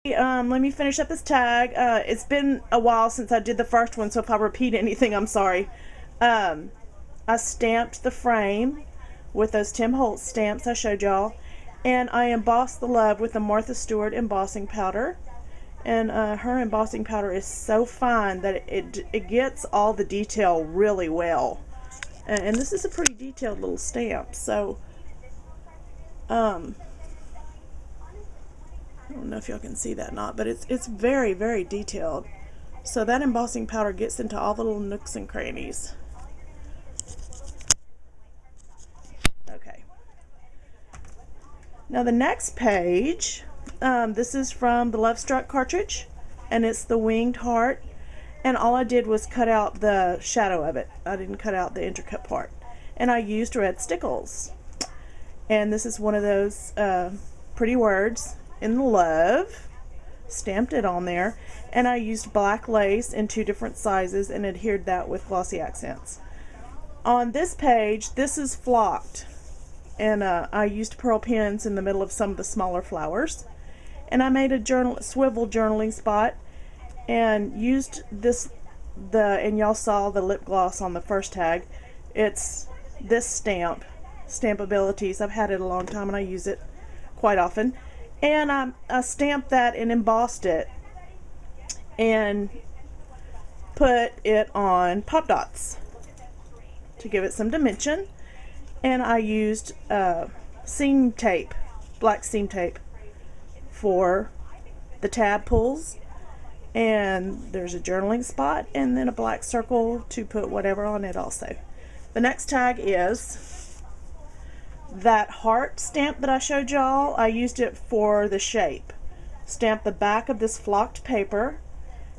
Let me finish up this tag. It's been a while since I did the first one, so if I repeat anything, I'm sorry. I stamped the frame with those Tim Holtz stamps I showed y'all, and I embossed the love with the Martha Stewart embossing powder. And her embossing powder is so fine that it gets all the detail really well. And this is a pretty detailed little stamp, so I don't know if y'all can see that or not, but it's very, very detailed. So that embossing powder gets into all the little nooks and crannies. Okay. Now the next page, this is from the Love Struck cartridge, and it's the winged heart. And all I did was cut out the shadow of it. I didn't cut out the intricate part. And I used red stickles. And this is one of those pretty words in love, stamped it on there, and I used black lace in 2 different sizes and adhered that with glossy accents. On this page, this is flocked, and I used pearl pins in the middle of some of the smaller flowers, and I made a swivel journaling spot and used and y'all saw the lip gloss on the first tag. It's this Stampabilities. I've had it a long time and I use it quite often. And I stamped that and embossed it and put it on pop dots to give it some dimension. And I used seam tape, black seam tape, for the tab pulls. And there's a journaling spot and then a black circle to put whatever on it also. The next tag is that heart stamp that I showed y'all. I used it for the shape. Stamped the back of this flocked paper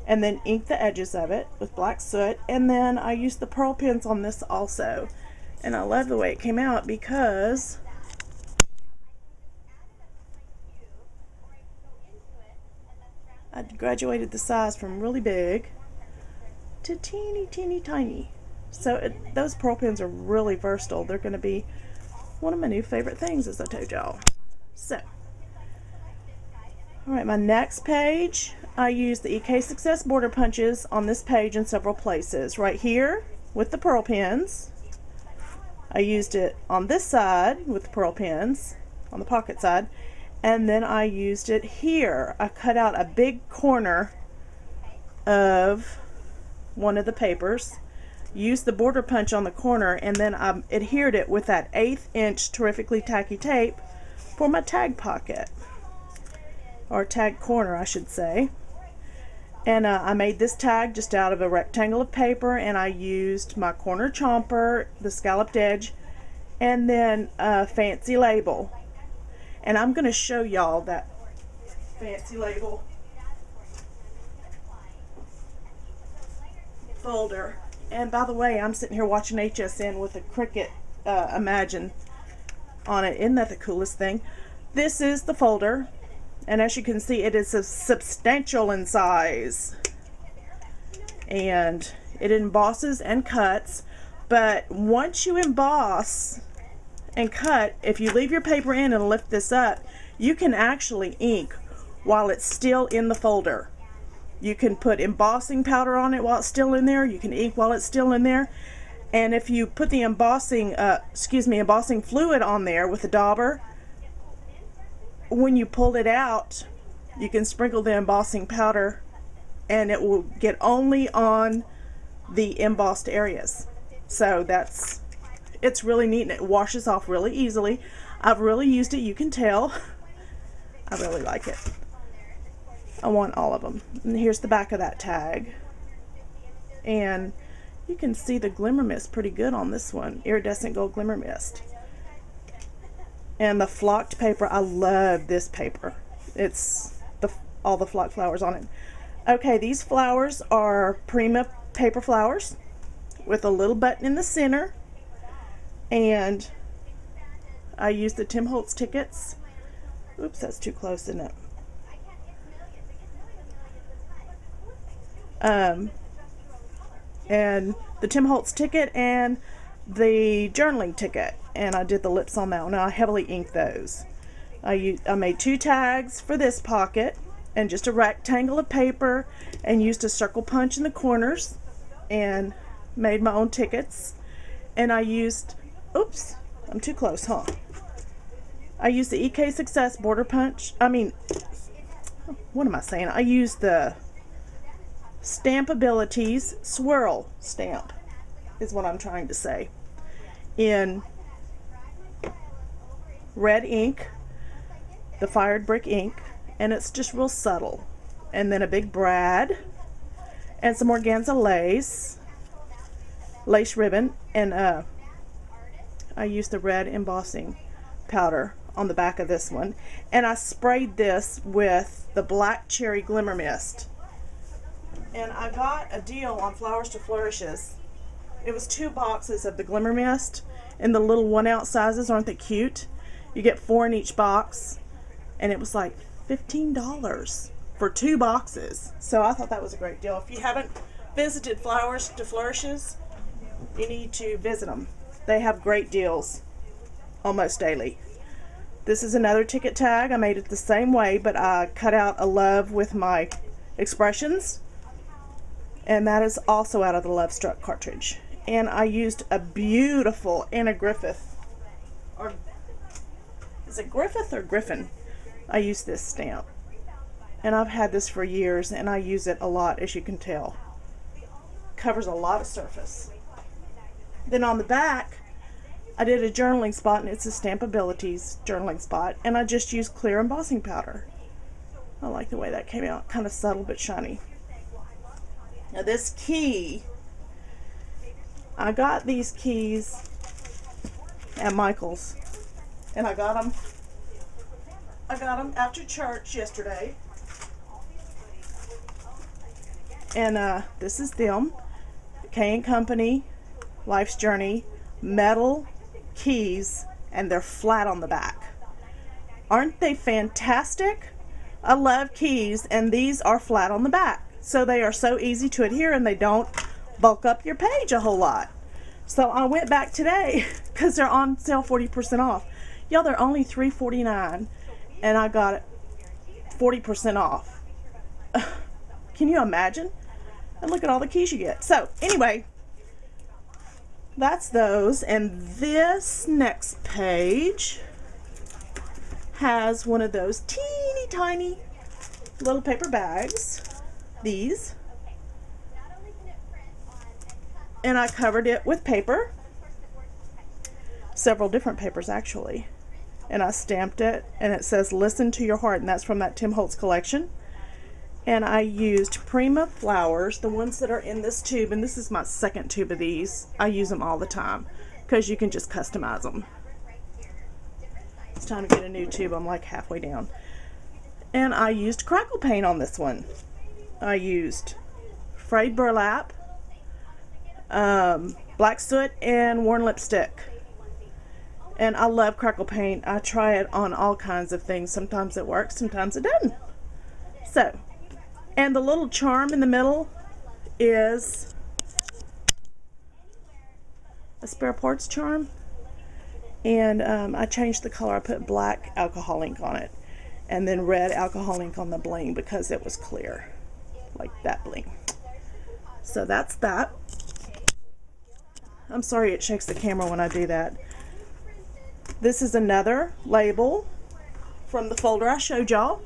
and then inked the edges of it with black soot, and then I used the pearl pins on this also. And I love the way it came out because I graduated the size from really big to teeny tiny. So those pearl pins are really versatile. They're going to be one of my new favorite things, as I told y'all. So, alright, my next page, I used the EK Success border punches on this page in several places. Right here with the pearl pins. I used it on this side with the pearl pins, on the pocket side, and then I used it here. I cut out a big corner of one of the papers, used the border punch on the corner, and then I adhered it with that 1/8 inch terrifically tacky tape for my tag pocket, or tag corner I should say. And I made this tag just out of a rectangle of paper, and I used my corner chomper, the scalloped edge, and then a fancy label. And I'm going to show y'all that fancy label folder. And by the way, I'm sitting here watching HSN with a Cricut Imagine on it. Isn't that the coolest thing? This is the folder, and as you can see, it is substantial in size. And it embosses and cuts, but once you emboss and cut, if you leave your paper in and lift this up, you can actually ink while it's still in the folder. You can put embossing powder on it while it's still in there. You can ink while it's still in there. And if you put the embossing fluid on there with a dauber, when you pull it out, you can sprinkle the embossing powder and it will get only on the embossed areas. So it's really neat, and it washes off really easily. I've really used it, you can tell. I really like it. I want all of them. And here's the back of that tag. And you can see the glimmer mist pretty good on this one. Iridescent gold glimmer mist. And the flocked paper, I love this paper. It's all the flocked flowers on it. Okay, these flowers are Prima paper flowers with a little button in the center. And I used the Tim Holtz tickets. Oops, that's too close, isn't it? And the Tim Holtz ticket and the journaling ticket, and I did the lips on that one. I heavily inked those. I made 2 tags for this pocket, and just a rectangle of paper, and used a circle punch in the corners and made my own tickets. And I used, oops, I'm too close, huh? I used the EK Success border punch. What am I saying? I used the Stampabilities swirl stamp is what I'm trying to say, in red ink, the fired brick ink, and it's just real subtle. And then a big brad and some organza lace ribbon, and I used the red embossing powder on the back of this one, and I sprayed this with the black cherry glimmer mist. And I got a deal on Flowers to Flourishes. It was 2 boxes of the glimmer mist in the little 1-ounce sizes. Aren't they cute? You get 4 in each box, and it was like $15 for 2 boxes. So I thought that was a great deal. If you haven't visited Flowers to Flourishes, you need to visit them. They have great deals almost daily. This is another ticket tag. I made it the same way, but I cut out a love with my expressions, and that is also out of the Love Struck cartridge. And I used a beautiful Anna Griffith, or is it Griffith or Griffin? I used this stamp, and I've had this for years, and I use it a lot, as you can tell. Covers a lot of surface. Then on the back, I did a journaling spot, and it's a Stampabilities journaling spot, and I just used clear embossing powder. I like the way that came out, kind of subtle but shiny. Now this key, I got these keys at Michael's, and I got them after church yesterday. And this is them, K & Company, Life's Journey, metal keys, and they're flat on the back. Aren't they fantastic? I love keys, and these are flat on the back. So they are so easy to adhere, and they don't bulk up your page a whole lot. So I went back today because they're on sale 40% off. Y'all, they're only $3.49, and I got it 40% off. Can you imagine? And look at all the keys you get. So anyway, that's those. And this next page has one of those teeny tiny little paper bags. These, and I covered it with paper, several different papers actually, and I stamped it, and it says "Listen to Your Heart," and that's from that Tim Holtz collection. And I used Prima flowers, the ones that are in this tube, and this is my second tube of these. I use them all the time because you can just customize them. It's time to get a new tube. I'm like halfway down. And I used crackle paint on this one. I used frayed burlap, black soot, and worn lipstick. And I love crackle paint. I try it on all kinds of things. Sometimes it works, sometimes it doesn't. So, and the little charm in the middle is a spare parts charm. And I changed the color. I put black alcohol ink on it, and then red alcohol ink on the bling because it was clear, like that bling. So that's that. I'm sorry it shakes the camera when I do that. This is another label from the folder I showed y'all,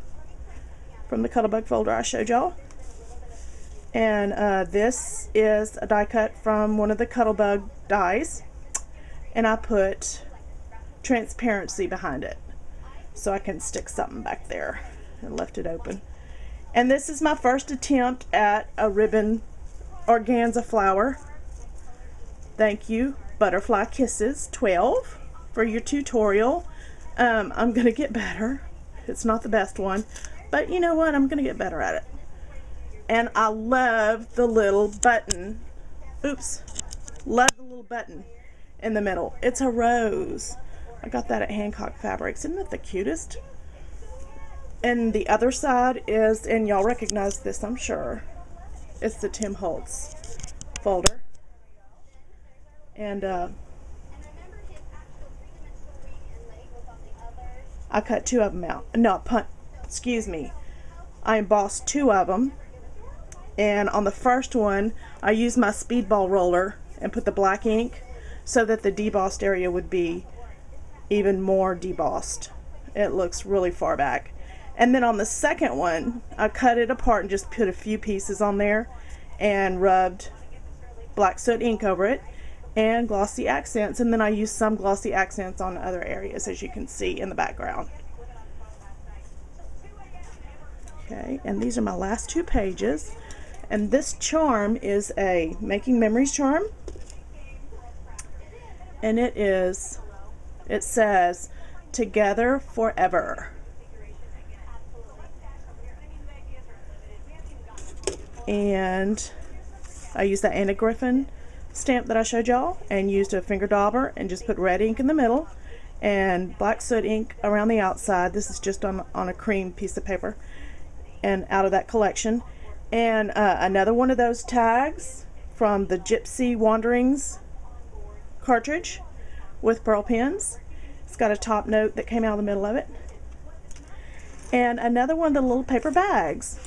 from the Cuttlebug folder I showed y'all. And this is a die cut from one of the Cuttlebug dies, and I put transparency behind it so I can stick something back there, and left it open. And this is my first attempt at a ribbon organza flower. Thank you, Butterfly Kisses 12, for your tutorial. I'm gonna get better. It's not the best one, but you know what, I'm gonna get better at it. And I love the little button. Oops, love the little button in the middle. It's a rose. I got that at Hancock Fabrics. Isn't that the cutest? And the other side is, and y'all recognize this, I'm sure, it's the Tim Holtz folder. And I cut 2 of them out. No, excuse me. I embossed 2 of them. And on the first one, I used my speedball roller and put the black ink so that the debossed area would be even more debossed. It looks really far back. And then on the second one, I cut it apart and just put a few pieces on there and rubbed black soot ink over it and glossy accents, and then I used some glossy accents on other areas, as you can see in the background. Okay, and these are my last 2 pages, and this charm is a Making Memories charm, and it says "Together Forever." And I used that Anna Griffin stamp that I showed y'all and used a finger dauber and just put red ink in the middle and black soot ink around the outside. This is just on a cream piece of paper and out of that collection. And another one of those tags from the Gypsy Wanderings cartridge with pearl pins. It's got a top note that came out of the middle of it. And another one of the little paper bags.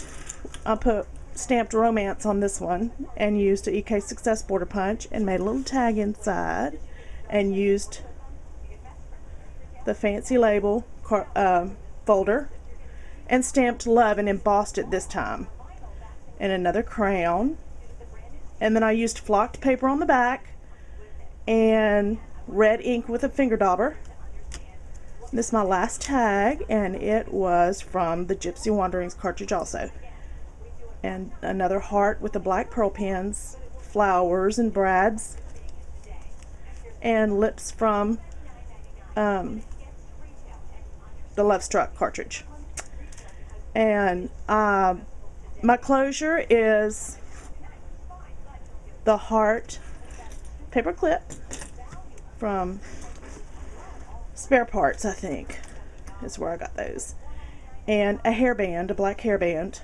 I put stamped romance on this one and used an EK Success border punch and made a little tag inside and used the fancy label folder and stamped love and embossed it this time. And another crown, and then I used flocked paper on the back and red ink with a finger dauber. This is my last tag, and it was from the Gypsy Wanderings cartridge also. And another heart with the black pearl pins, flowers and brads, and lips from the Love Struck cartridge. And my closure is the heart paper clip from Spare Parts, I think is where I got those, and a hairband, a black hairband.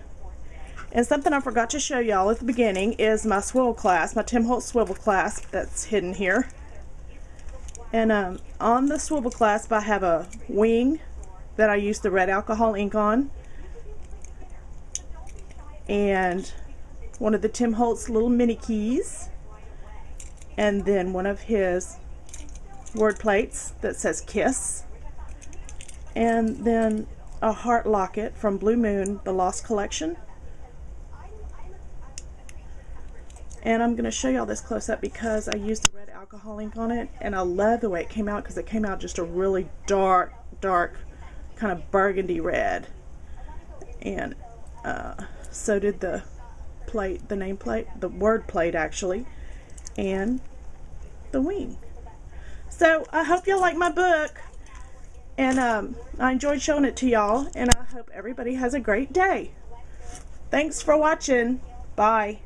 And something I forgot to show y'all at the beginning is my swivel clasp, my Tim Holtz swivel clasp that's hidden here. And on the swivel clasp I have a wing that I used the red alcohol ink on, and one of the Tim Holtz little mini keys, and then one of his word plates that says Kiss, and then a heart locket from Blue Moon, the Lost Collection. And I'm going to show y'all this close up because I used the red alcohol ink on it, and I love the way it came out because it came out just a really dark kind of burgundy red. And so did the plate, the name plate, the word plate actually, and the wing. So I hope y'all like my book, and I enjoyed showing it to y'all, and I hope everybody has a great day. Thanks for watching. Bye.